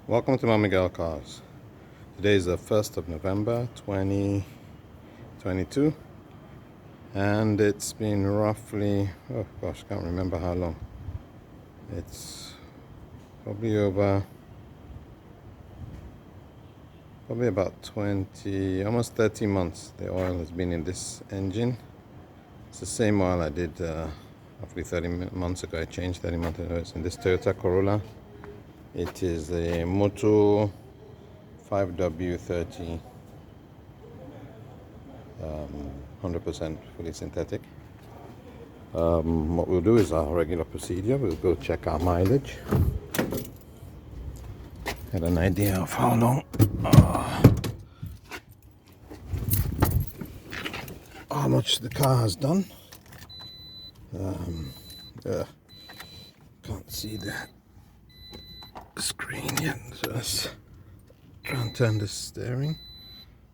Welcome to Miguel Cars. Today is the 1st of November 2022 and it's been roughly, oh gosh, can't remember how long. It's probably about 20, almost 30 months the oil has been in this engine. It's the same oil I did roughly 30 months ago. I changed 30 months ago. It's in this Toyota Corolla. It is a Moto 5W30, 100% fully synthetic. What we'll do is our regular procedure. We'll go check our mileage, get an idea of how long, how much the car has done. Can't see the screen yet, so let's try and turn the steering.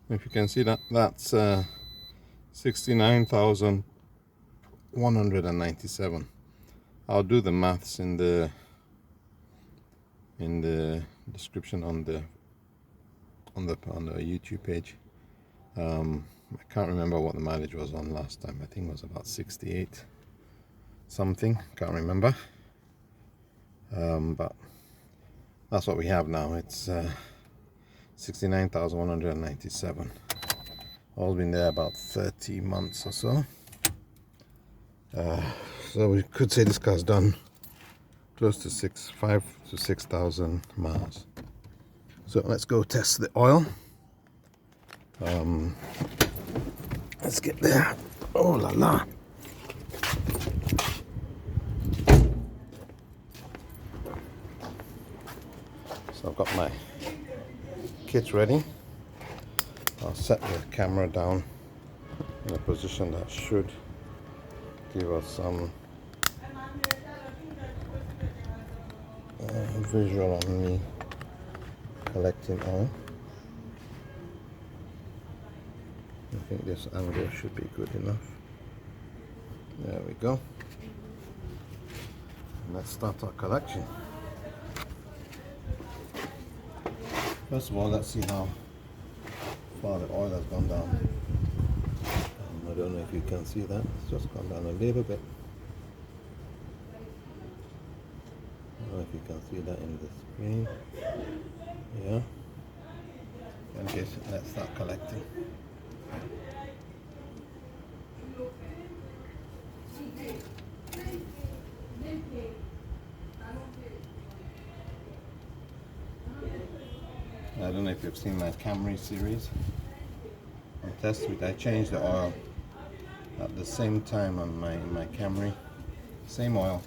If you can see that, that's 69,197. I'll do the maths in the description on the YouTube page. I can't remember what the mileage was on last time. I think it was about 68 something, can't remember. But that's what we have now. It's 69,197. All been there about 30 months or so. So we could say this car's done close to 5,000 to 6,000 miles. So let's go test the oil. Let's get there. Oh la la. So I've got my kit ready. I'll set the camera down in a position that should give us some visual on me collecting oil. I think this angle should be good enough. There we go. Let's start our collection. First of all, let's see how far the oil has gone down. I don't know if you can see that. It's just gone down a little bit. I don't know if you can see that in the screen. Yeah. Okay, so let's start collecting. I don't know if you've seen my Camry series on test week. I changed the oil at the same time on my Camry, same oil,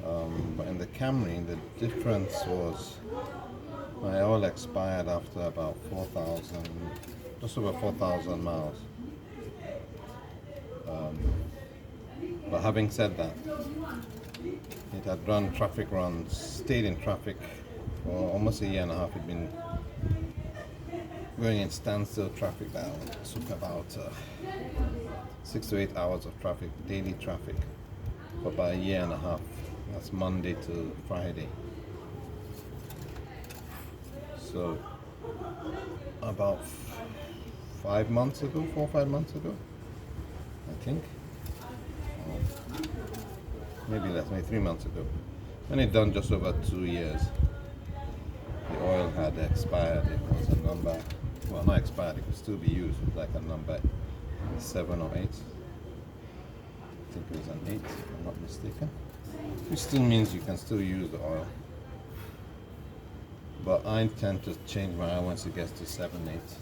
but in the Camry the difference was my oil expired after about 4,000, just over 4,000 miles. But having said that, it had run traffic runs, stayed in traffic for almost a year and a half. It'd been going in standstill traffic that took about 6 to 8 hours of traffic, daily traffic, for about a year and a half. That's Monday to Friday. So about 5 months ago, 4 or 5 months ago, I think, maybe less, maybe 3 months ago, when it done just over 2 years. The oil had expired. It was a number, well, not expired, it could still be used. It was like a number 7 or 8. I think it was an 8, if I'm not mistaken. Which still means you can still use the oil. But I tend to change my oil once it gets to 7, 8.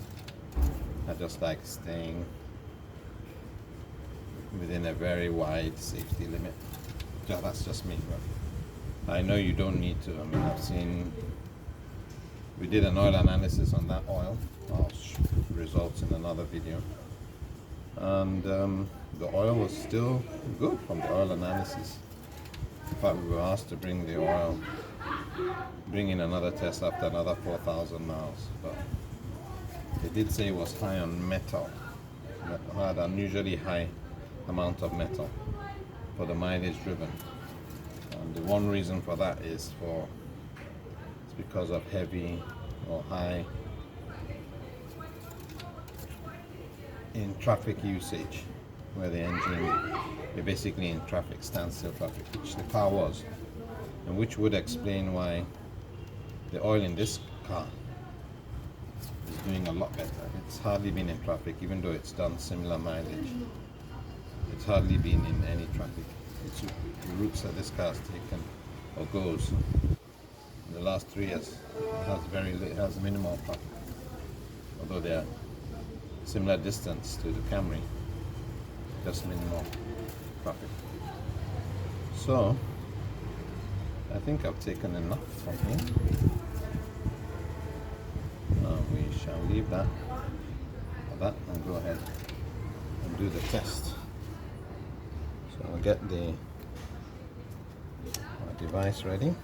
I just like staying within a very wide safety limit. Yeah, that's just me, but I know you don't need to. I mean, I've seen, we did an oil analysis on that oil. I'll results in another video. And the oil was still good from the oil analysis. In fact, we were asked to bring in another test after another 4,000 miles. But they did say it was high on metal. It had an unusually high amount of metal for the mileage driven. And the one reason for that is because of heavy or high in traffic usage, where the engine, you're basically in traffic, standstill traffic, which the car was, and which would explain why the oil in this car is doing a lot better. It's hardly been in traffic, even though it's done similar mileage. It's hardly been in any traffic. It's the routes that this car has taken or goes in the last 3 years. It has minimal traffic, although they are similar distance to the Camry, just minimal traffic. So I think I've taken enough from here. We shall leave that for that and go ahead and do the test. So I'll get the device ready.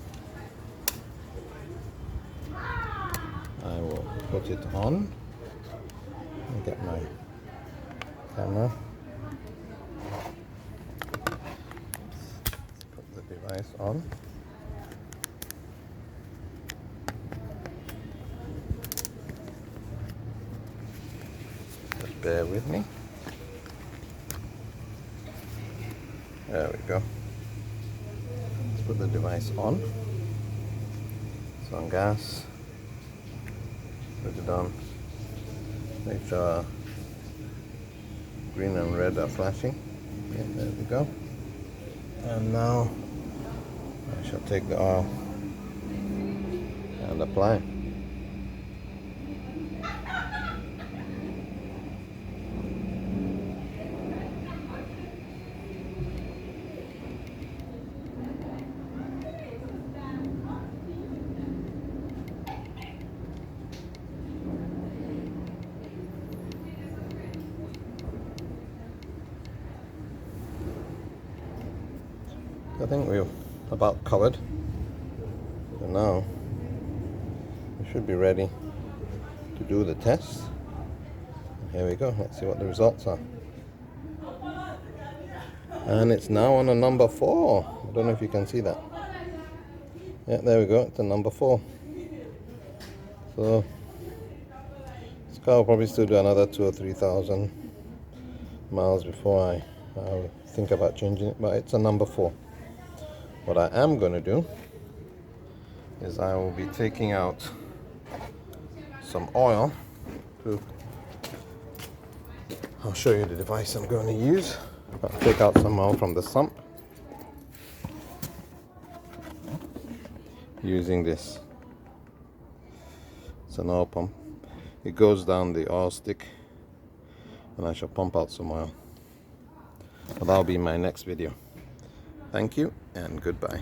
I will put it on and get my camera. Put the device on. Just bear with me. There we go. Let's put the device on. It's on gas. Put it on. Make sure green and red are flashing. Okay, there we go. And now I shall take the oil and apply. I think we're about covered. So now we should be ready to do the test. And here we go. Let's see what the results are. And it's now on a number 4. I don't know if you can see that. Yeah, there we go. It's a number 4. So this car will probably still do another 2,000 or 3,000 miles before I think about changing it, but it's a number 4. What I am going to do is I will be taking out some oil. I'll show you the device I'm going to use. I'll take out some oil from the sump using this. It's an oil pump. It goes down the oil stick and I shall pump out some oil. But that'll be my next video. Thank you and goodbye.